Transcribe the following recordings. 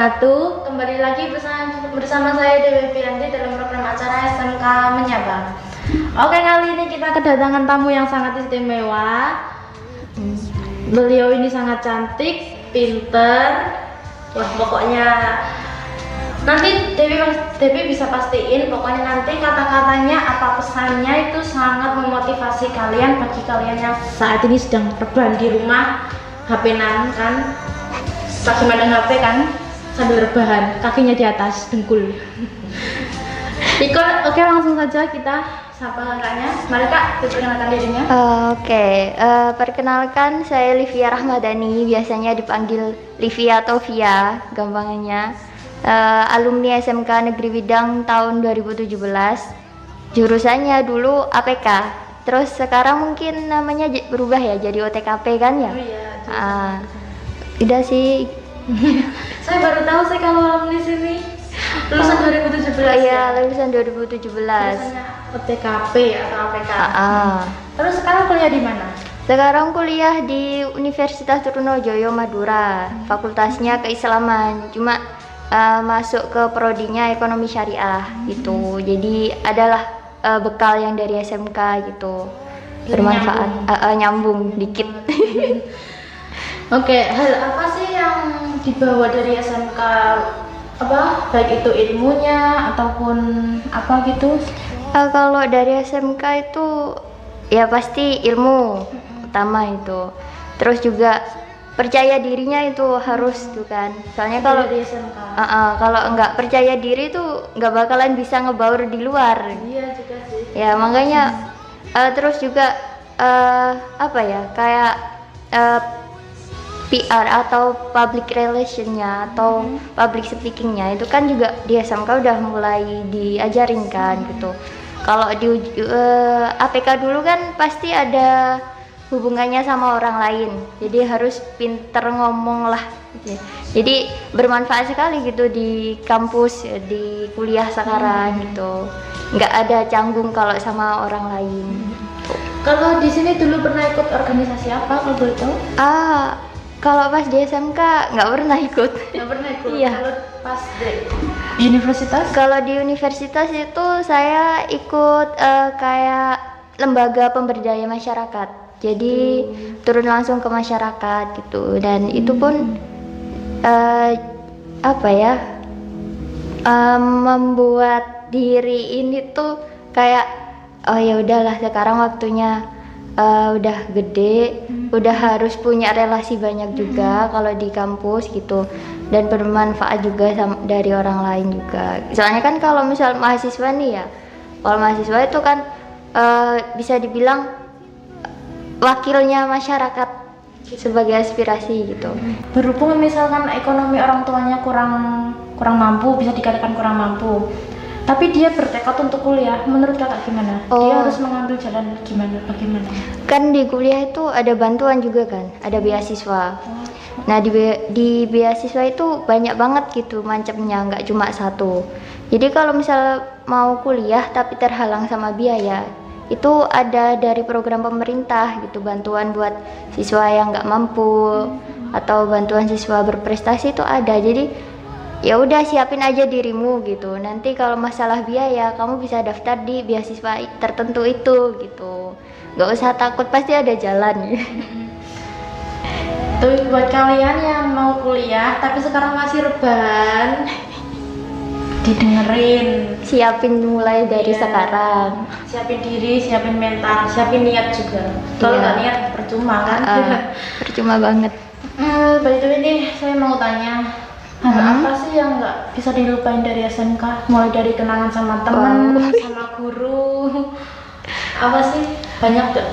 wabarakatuh. Kembali lagi bersama saya Dewi Fianti dalam program acara SMK Menyapa. Oke, kali ini kita kedatangan tamu yang sangat istimewa. Beliau ini sangat cantik, pinter. Wah, pokoknya nanti Dewi bisa pastiin. Pokoknya nanti kata-katanya apa pesannya itu sangat memotivasi kalian, bagi kalian yang saat ini sedang rebahan di rumah, HP-nan kan. Lagi main HP kan sambil rebahan, kakinya di atas dengkul. Oke, langsung saja kita sapa kakaknya. Mari Kak, diperkenalkan dirinya. Perkenalkan saya Livia Rahmadani, biasanya dipanggil Livia atau Via, gampangannya. Alumni SMK Negeri Widang tahun 2017. Jurusannya dulu APK. Terus sekarang mungkin namanya berubah ya, jadi OTKP kan ya? Oh iya. Udah sih. Saya baru tahu sih kalau alumni sini lulusan 2017. Iya, lulusan 2017. Biasanya OTKP atau APK. Terus sekarang kuliah di mana? Sekarang kuliah di Universitas Trunojoyo Madura. Fakultasnya Keislaman. Cuma masuk ke prodinya Ekonomi Syariah gitu. Jadi adalah bekal yang dari SMK gitu. Bermanfaat, nyambung dikit. Oke, hal apa sih yang dibawa dari SMK? Apa? Baik itu ilmunya ataupun apa gitu? Kalau dari SMK itu ya pasti ilmu utama itu. Terus juga percaya dirinya itu harus tuh kan. Soalnya kalau dari SMK. Kalau nggak percaya diri tuh nggak bakalan bisa ngebaur di luar. Iya juga sih. Ya makanya terus juga apa ya, kayak PR atau public relationnya atau public speakingnya itu kan juga di SMK udah mulai diajarin kan gitu. Kalau di APK dulu kan pasti ada hubungannya sama orang lain, jadi harus pinter ngomong lah gitu. Jadi bermanfaat sekali gitu di kampus, di kuliah sekarang gitu. Nggak ada canggung kalau sama orang lain. Kalau di sini dulu pernah ikut organisasi apa kalau boleh tahu? Kalau pas di SMK nggak pernah ikut. Nggak pernah ikut. Iya. Kalau pas di universitas? Kalau di universitas itu saya ikut kayak lembaga pemberdaya masyarakat. Jadi turun langsung ke masyarakat gitu. Dan itu pun membuat diri ini tuh kayak oh ya udahlah, sekarang waktunya udah gede, udah harus punya relasi banyak juga kalau di kampus gitu, dan bermanfaat juga dari orang lain juga. Soalnya kan kalau misal mahasiswa nih ya, kalau mahasiswa itu kan bisa dibilang wakilnya masyarakat sebagai aspirasi gitu. Berhubung misalkan ekonomi orang tuanya kurang mampu, bisa dikatakan kurang mampu, tapi dia bertekad untuk kuliah, menurut kakak gimana? Dia harus mengambil jalan bagaimana? Kan di kuliah itu ada bantuan juga kan, ada beasiswa. Nah di beasiswa itu banyak banget gitu macamnya, nggak cuma satu. Jadi kalau misal mau kuliah tapi terhalang sama biaya, itu ada dari program pemerintah gitu, bantuan buat siswa yang nggak mampu atau bantuan siswa berprestasi itu ada. Jadi ya udah, siapin aja dirimu gitu, nanti kalau masalah biaya kamu bisa daftar di beasiswa tertentu itu gitu, nggak usah takut, pasti ada jalan. Tuh buat kalian yang mau kuliah tapi sekarang masih rebahan, didengerin, siapin mulai dari sekarang, siapin diri, siapin mental, siapin niat juga. Kalau nggak niat percuma kan. Percuma banget. By the way nih, saya mau tanya, apa sih yang nggak bisa dilupain dari SMK? Mulai dari kenangan sama temen, sama guru, apa sih? Banyak gak?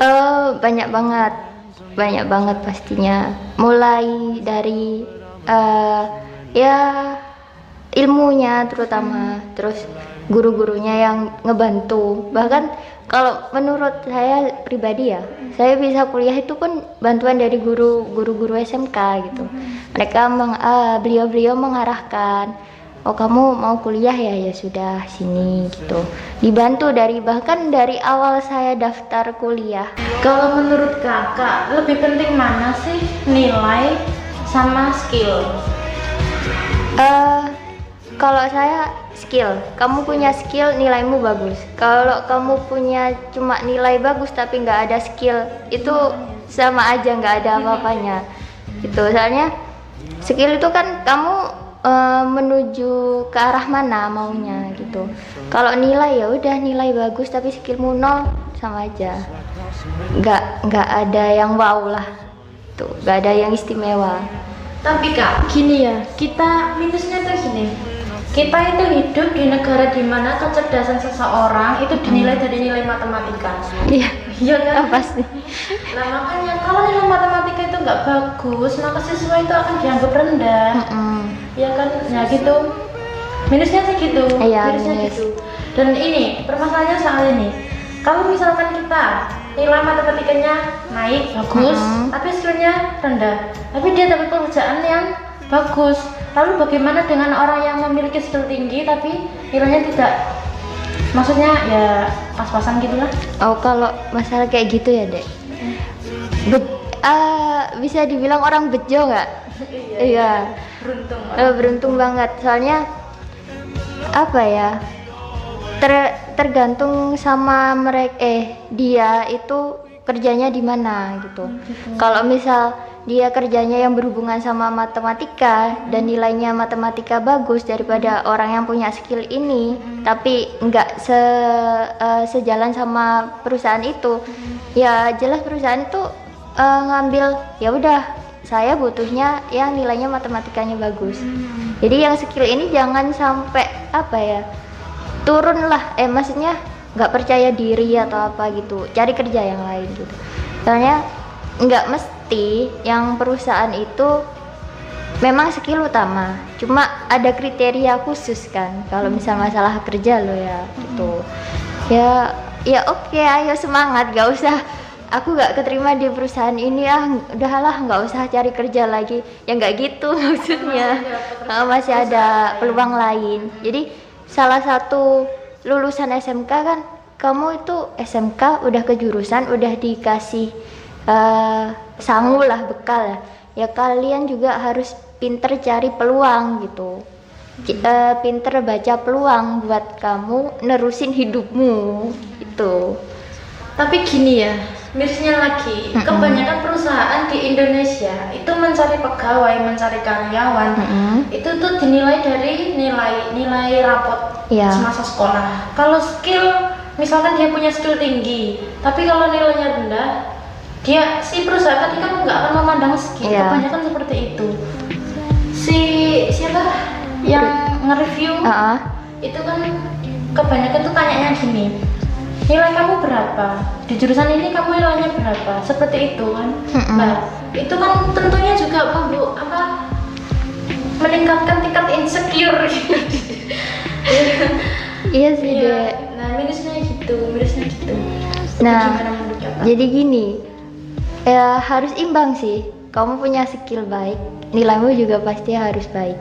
Banyak banget pastinya. Mulai dari ya ilmunya terutama, terus guru-gurunya yang ngebantu. Bahkan kalau menurut saya pribadi ya, saya bisa kuliah itu pun bantuan dari guru-guru SMK gitu. Mereka beliau-beliau mengarahkan, oh kamu mau kuliah ya sudah sini gitu. Dibantu bahkan dari awal saya daftar kuliah. Kalau menurut kakak lebih penting mana sih, nilai sama skill? Eh, Kalau saya skill, kamu punya skill nilaimu bagus. Kalau kamu punya cuma nilai bagus tapi nggak ada skill, itu sama aja nggak ada apa-apanya. Itu soalnya skill itu kan kamu menuju ke arah mana maunya gitu. Kalau nilai ya udah nilai bagus tapi skillmu nol, sama aja. Nggak ada yang wow lah. Tuh, nggak ada yang istimewa. Tapi Kak, gini ya, kita minusnya tuh gini. Kita itu hidup di negara di mana kecerdasan seseorang itu dinilai dari nilai matematika. Iya. Iya kan? Pasti. Nah makanya kalau nilai matematika itu nggak bagus, maka siswa itu akan dianggap rendah. Ya kan? Ya gitu. Minusnya sih gitu. Iya, Minusnya minus. gitu. Dan ini permasalahannya soal ini. Kalau misalkan kita nilai matematikanya naik bagus, tapi skillnya rendah, tapi dia dapat pekerjaan yang bagus. Lalu bagaimana dengan orang yang memiliki skill tinggi tapi nilainya tidak, maksudnya ya pas-pasan gitulah. Oh, kalau masalah kayak gitu ya, Dek. Bisa dibilang orang bejo nggak? Iya. Beruntung. Beruntung banget. Soalnya apa ya? Tergantung sama mereka. Dia itu kerjanya di mana gitu. Kalau misal dia kerjanya yang berhubungan sama matematika dan nilainya matematika bagus daripada orang yang punya skill ini, tapi nggak sejalan sama perusahaan itu, ya jelas perusahaan itu ngambil ya udah saya butuhnya yang nilainya matematikanya bagus. Jadi yang skill ini jangan sampai apa ya turun lah, maksudnya nggak percaya diri atau apa gitu, cari kerja yang lain gitu. Soalnya nggak mesti yang perusahaan itu memang skill utama, cuma ada kriteria khusus kan kalau misal masalah kerja lo ya gitu. Ya oke, ayo semangat, gak usah aku gak keterima di perusahaan ini, udahlah nggak usah cari kerja lagi, ya nggak gitu maksudnya. Masih ada peluang lain. Jadi salah satu lulusan SMK kan, kamu itu SMK udah ke jurusan, udah dikasih sangu lah, bekal ya kalian juga harus pinter cari peluang gitu. Pinter baca peluang buat kamu nerusin hidupmu itu. Tapi gini ya, minusnya lagi, kebanyakan perusahaan di Indonesia itu mencari pegawai, mencari karyawan, itu tuh dinilai dari nilai rapot semasa sekolah. Kalau skill, misalkan dia punya skill tinggi, tapi kalau nilainya rendah, si perusahaan tadi kan nggak akan memandang skill. Kebanyakan seperti itu. Siapa yang nge-review itu kan kebanyakan tuh tanyanya gini, nilai kamu berapa di jurusan ini, kamu nilainya berapa, seperti itu kan. Nah itu kan tentunya juga meningkatkan tingkat insecure. Iya sih deh. Nah minusnya gitu. Nah jadi gini, harus imbang sih. Kamu punya skill baik, nilaimu juga pasti harus baik.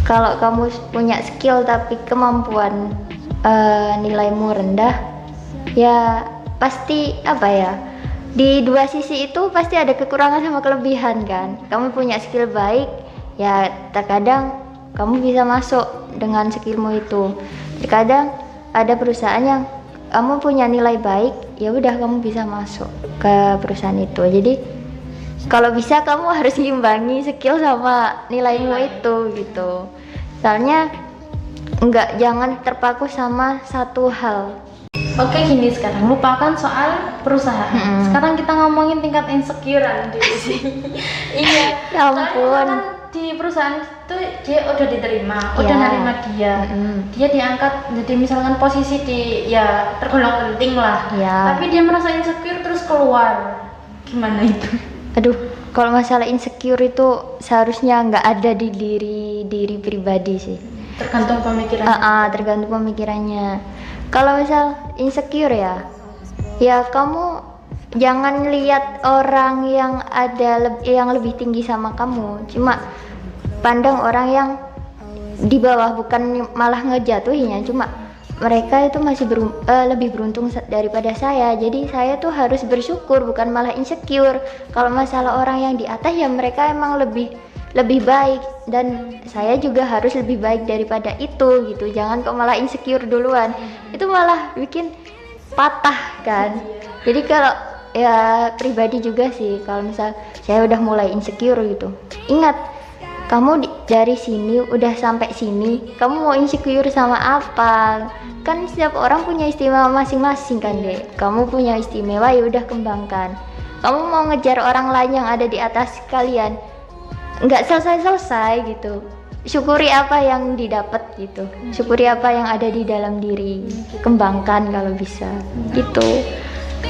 Kalau kamu punya skill tapi kemampuan nilaimu rendah, ya pasti apa ya, di dua sisi itu pasti ada kekurangan sama kelebihan kan. Kamu punya skill baik, ya terkadang kamu bisa masuk dengan skillmu itu. Terkadang ada perusahaan yang kamu punya nilai baik, ya udah kamu bisa masuk ke perusahaan itu. Jadi kalau bisa kamu harus ngimbangi skill sama nilaimu itu gitu. Soalnya jangan terpaku sama satu hal. Oke, gini, sekarang lupakan soal perusahaan. Sekarang kita ngomongin tingkat insecurean di sini. Iya. Ya ampun. Kan di perusahaan itu dia udah diterima, udah nerima dia. Dia diangkat jadi misalkan posisi ya tergolong penting lah. Tapi dia merasa insecure terus keluar. Gimana itu? Aduh, kalau masalah insecure itu seharusnya nggak ada di diri pribadi sih. Tergantung pemikiran. Tergantung pemikirannya. Kalau misal insecure ya kamu jangan lihat orang yang yang lebih tinggi sama kamu, cuma pandang orang yang di bawah, bukan malah ngejatuhinya, cuma mereka itu masih lebih beruntung daripada saya, jadi saya tuh harus bersyukur bukan malah insecure. Kalau masalah orang yang di atas ya mereka emang lebih lebih baik, dan saya juga harus lebih baik daripada itu gitu. Jangan kok malah insecure duluan, itu malah bikin patah kan. Jadi kalau ya pribadi juga sih, kalau misal saya udah mulai insecure gitu, ingat kamu dari sini udah sampai sini, kamu mau insecure sama apa? Kan setiap orang punya istimewa masing-masing kan deh. Kamu punya istimewa, ya udah kembangkan. Kamu mau ngejar orang lain yang ada di atas kalian, nggak selesai-selesai gitu. Syukuri apa yang didapat gitu. Syukuri apa yang ada di dalam diri. Kembangkan kalau bisa gitu.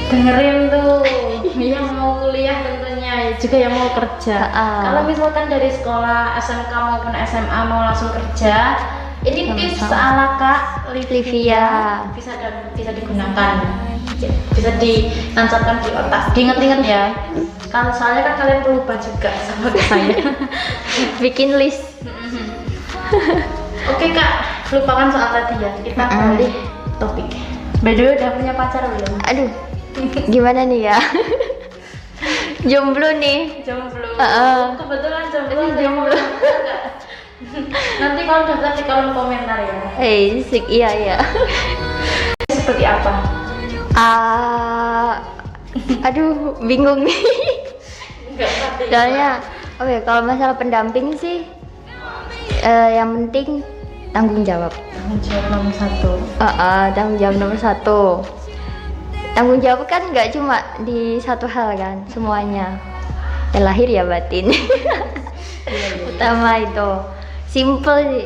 Dengerin tuh yang mau kuliah tentunya, juga yang mau kerja. Kalau misalkan dari sekolah SMK maupun SMA mau langsung kerja, ini tips ala Kak Livia bisa digunakan, bisa ditancapkan di otak, diinget-inget ya. Kalau soalnya kan kalian pelupa juga sama kayak saya. Bikin list. Oke Kak, lupakan soal tadi ya, kita balik topik. By the way, udah punya pacar belum? Aduh, gimana nih ya? Jomblo nih. Jomblo. Kebetulan jomblo. Nanti kalau daftar di kolom komentar ya. Iya. Seperti apa? Aduh, bingung nih. Soalnya, oke, kalau masalah pendamping sih, yang penting tanggung jawab. Tanggung jawab nomor satu. Tanggung jawab nomor satu. Tanggung jawab kan nggak cuma di satu hal kan, semuanya. Ya lahir ya batin. Utama itu. Simple,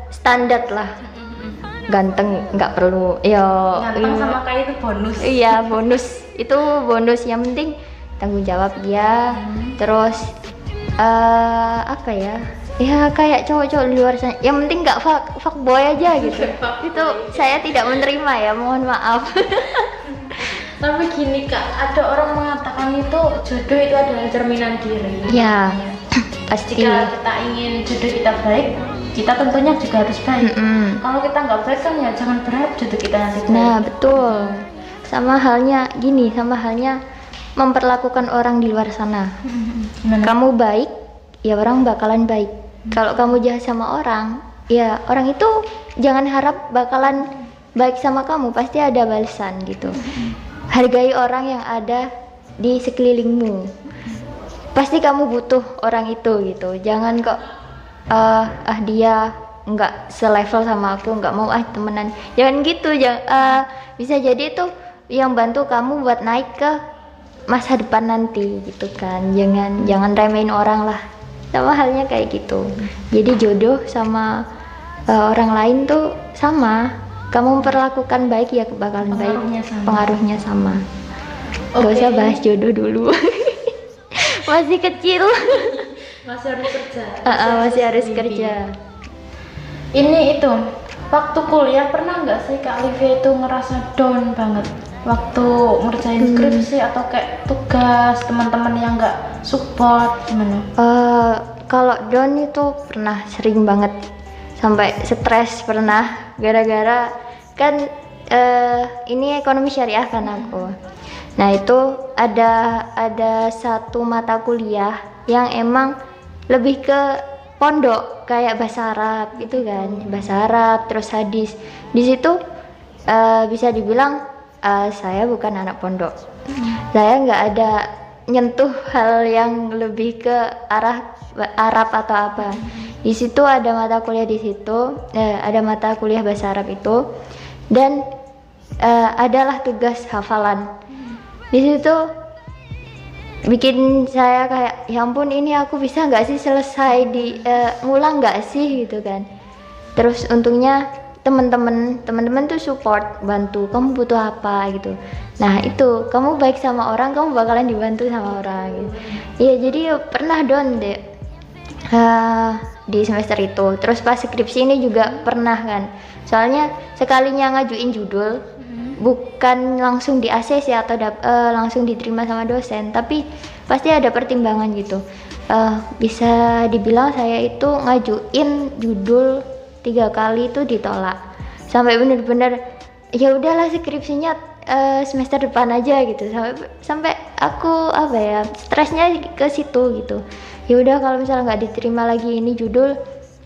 standar lah. Ganteng nggak perlu. Ganteng sama kayak itu bonus. Iya, bonus. Itu bonus, yang penting tanggung jawab dia. Terus apa ya? Ya kayak cowok-cowok di luar sana, yang penting nggak fuckboy aja gitu. Itu saya tidak menerima ya, mohon maaf. Tapi gini Kak, ada orang mengatakan itu jodoh itu adalah cerminan diri. Ya, pasti. Jika kita ingin jodoh kita baik, kita tentunya juga harus baik. Kalau kita nggak baik kan ya jangan berharap jodoh kita nanti baik. Nah betul. Sama halnya memperlakukan orang di luar sana. Kamu baik, ya orang bakalan baik. Kalau kamu jahat sama orang, ya orang itu jangan harap bakalan baik sama kamu, pasti ada balasan gitu. Hargai orang yang ada di sekelilingmu. Pasti kamu butuh orang itu gitu. Jangan kok dia nggak selevel sama aku, nggak mau temenan. Jangan gitu. Bisa jadi itu yang bantu kamu buat naik ke masa depan nanti gitu kan. Jangan remehin orang lah. Sama halnya kayak gitu. Jadi jodoh sama orang lain tuh sama. Kamu memperlakukan baik ya bakalan baik. Pengaruhnya sama. Gak usah bahas jodoh dulu. Masih kecil. Masih harus kerja. Masih harus kerja. Ini itu waktu kuliah pernah nggak sih Kak Livia itu ngerasa down banget waktu ngerjain skripsi atau kayak tugas, teman-teman yang nggak support gimana? Kalau down itu pernah, sering banget, sampai stres pernah, gara-gara kan ini ekonomi syariah kan aku. Nah itu ada satu mata kuliah yang emang lebih ke pondok, kayak bahasa Arab itu kan, bahasa Arab terus hadis. Di situ bisa dibilang saya bukan anak pondok. Saya nggak ada nyentuh hal yang lebih ke arah Arab atau apa. Di situ ada mata kuliah, ada mata kuliah bahasa Arab itu, dan adalah tugas hafalan. Di situ bikin saya kayak, ya ampun, ini aku bisa nggak sih selesai ngulang nggak sih gitu kan. Terus untungnya teman-teman tuh support, bantu, kamu butuh apa gitu. Nah itu, kamu baik sama orang, kamu bakalan dibantu sama orang gitu. Iya, jadi pernah down deh di semester itu. Terus pas skripsi ini juga pernah kan, soalnya sekalinya ngajuin judul bukan langsung di ACC atau langsung diterima sama dosen, tapi pasti ada pertimbangan gitu. Bisa dibilang saya itu ngajuin judul 3 kali itu ditolak, sampai bener-bener ya udahlah skripsinya semester depan aja gitu, sampai aku apa ya, stresnya ke situ gitu. Ya udah kalau misalnya nggak diterima lagi ini judul,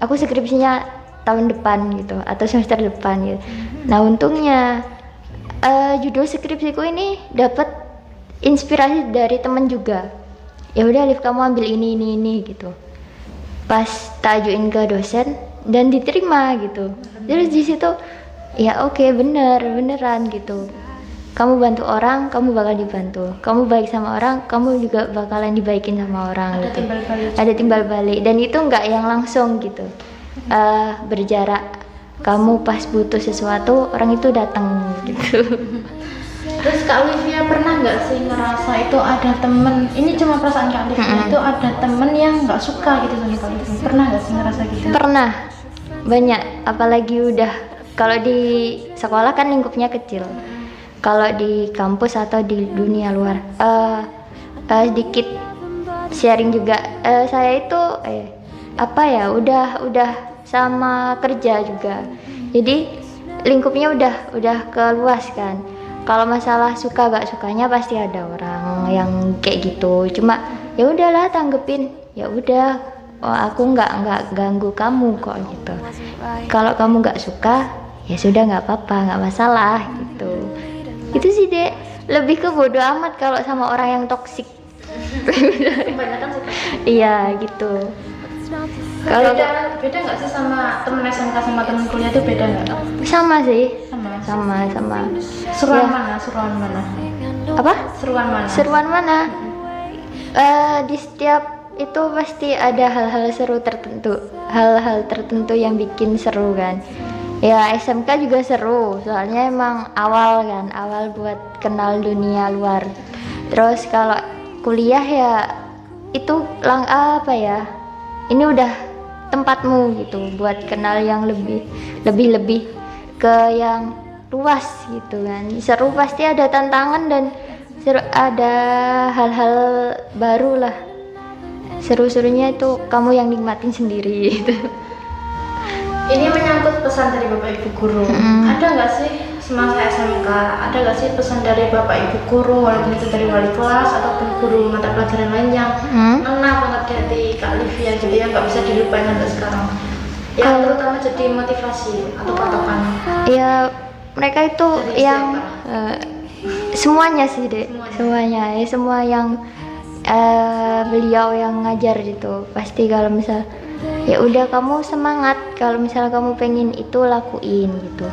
aku skripsinya tahun depan gitu atau semester depan gitu. Nah untungnya judul skripsiku ini dapat inspirasi dari temen juga. Ya udah Liv, kamu ambil ini gitu. Pas tak ajuin ke dosen dan diterima gitu. Terus di situ ya oke, beneran gitu. Kamu bantu orang, kamu bakal dibantu. Kamu baik sama orang, kamu juga bakalan dibaikin sama orang. Ada gitu. timbal balik. Ada timbal balik, dan itu nggak yang langsung gitu. Berjarak. Kamu pas butuh sesuatu, orang itu datang gitu. Terus Kak Olivia pernah nggak sih ngerasa itu ada temen, ini cuma perasaan Kak Olivia, itu ada temen yang nggak suka gitu sama Kak Olivia? Pernah nggak sih ngerasa gitu? Pernah, banyak. Apalagi udah kalau di sekolah kan lingkupnya kecil. Kalau di kampus atau di dunia luar, sedikit sharing juga. Saya itu apa ya, udah sama kerja juga. Jadi lingkupnya udah keluas kan. Kalau masalah suka gak sukanya pasti ada orang yang kayak gitu. Cuma ya udahlah, tanggepin. Ya udah, aku nggak ganggu kamu kok gitu. Kalau kamu nggak suka, ya sudah, nggak apa-apa, nggak masalah gitu. Itu sih Dek, lebih ke bodo amat kalau sama orang yang toksik. Kebanyakan suka. Iya gitu. Kalau beda nggak sih sama temen SMK sama temen kuliah itu, beda nggak? sama sih, Sama. sama. Seruan Ya. mana? Seruan mana? Apa? Seruan mana? Seruan mana? Di setiap itu pasti ada hal-hal seru tertentu, hal-hal tertentu yang bikin seru kan. Ya SMK juga seru, soalnya emang awal buat kenal dunia luar. Terus kalau kuliah ya itu apa ya? Ini udah tempatmu gitu buat kenal yang lebih ke yang luas gitu kan. Seru, pasti ada tantangan dan seru, ada hal-hal baru lah. Seru-serunya itu kamu yang nikmatin sendiri gitu. Ini menyangkut pesan dari Bapak Ibu Guru. Ada nggak sih semasa SMK, ada nggak sih pesan dari Bapak Ibu Guru, walaupun itu dari wali kelas ataupun guru mata pelajaran lain yang ngena banget di hati Kak Olivia, jadi yang nggak bisa dilupain sampai sekarang, yang terutama jadi motivasi atau patokan? Ya mereka itu Dari yang siapa? semuanya sih Dek, semuanya ya, semua yang beliau yang ngajar gitu. Pasti kalau misal ya udah, kamu semangat, kalau misal kamu pengen itu lakuin gitu.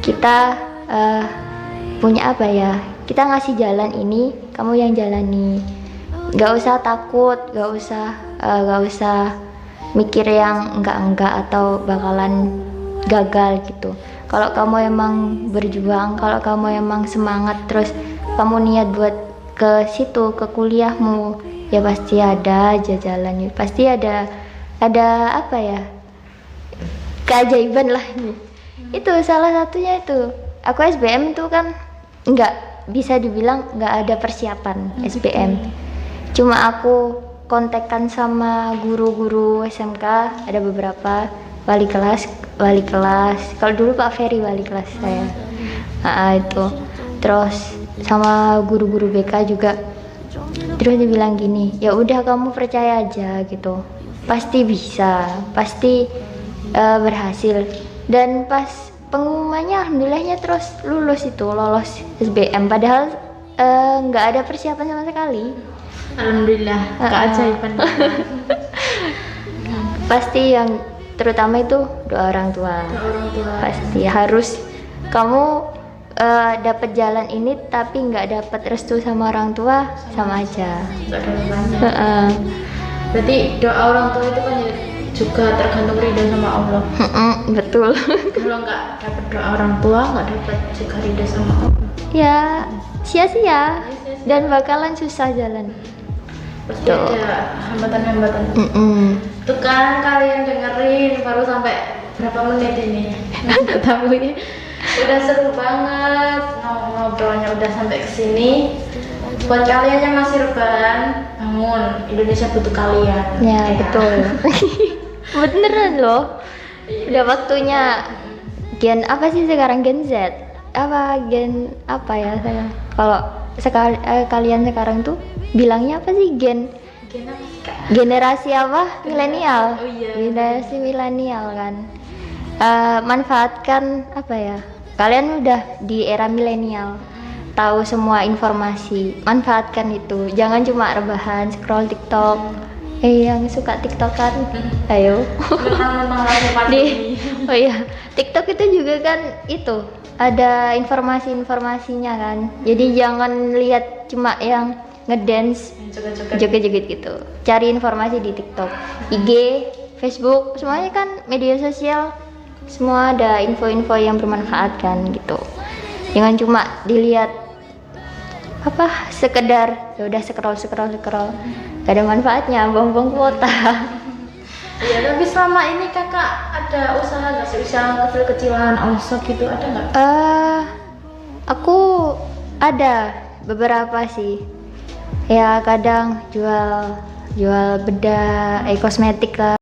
Kita punya apa ya, kita ngasih jalan ini, kamu yang jalani. Gak usah takut, gak usah mikir yang enggak atau bakalan gagal gitu. Kalau kamu emang berjuang, kalau kamu emang semangat, terus kamu niat buat ke situ, ke kuliahmu, ya pasti ada aja jalannya, pasti ada apa ya, keajaiban lah ini. Itu salah satunya itu. Aku SBM itu kan nggak bisa dibilang nggak ada persiapan SBM. Cuma aku kontekan sama guru-guru SMK, ada beberapa wali kelas. Kalau dulu Pak Ferry wali kelas saya. Itu. Terus sama guru-guru BK juga. Terus dia bilang gini, ya udah kamu percaya aja gitu. Pasti bisa, pasti berhasil. Dan pas pengumumannya alhamdulillahnya terus lolos SBM, padahal nggak ada persiapan sama sekali. Alhamdulillah, keajaiban. Pasti yang terutama itu doa orang tua. Pasti harus kamu dapat jalan ini tapi nggak dapat restu sama orang tua, sama aja. Nggak ada hubungannya. Berarti doa orang tua itu kan juga tergantung ridho sama Allah. Betul. Kalau nggak dapat doa orang tua, nggak dapat juga ridho sama Allah. Ya sia-sia dan bakalan susah jalan. Pasti ada hambatan-hambatan. Tuh kan kalian dengerin baru sampai berapa menit ini? Nggak tahu ya. Udah seru banget ngobrolnya, udah sampai ke sini. Buat kalian yang masih rebahan, bangun, Indonesia butuh kalian. Ya, betul. Beneran loh. Udah waktunya Gen apa sih sekarang, Gen Z? gen apa ya saya? Kalau kalian sekarang tuh bilangnya apa sih gen? Gen apa sih, Kak? Generasi apa? Milenial. Oh iya. Generasi milenial kan. Manfaatkan apa ya? Kalian udah di era milenial, tahu semua informasi. Manfaatkan itu. Jangan cuma rebahan scroll TikTok. Yang suka TikTok kan, ayo. Tentang lagi Di, pandemi. oh iya, TikTok itu juga kan itu ada informasi-informasinya kan. Jadi jangan lihat cuma yang ngedance, Joget-joget. joget-joget gitu. Cari informasi di TikTok, IG, Facebook, semuanya kan media sosial. Semua ada info-info yang bermanfaat kan gitu. Jangan cuma dilihat apa sekedar ya udah scroll, gak ada manfaatnya, buang-buang kuota. Iya, tapi selama ini kakak ada usaha nggak sih, usaha kecil-kecilan, omset gitu, ada nggak? Aku ada beberapa sih. Ya kadang jual bedak, kosmetik lah.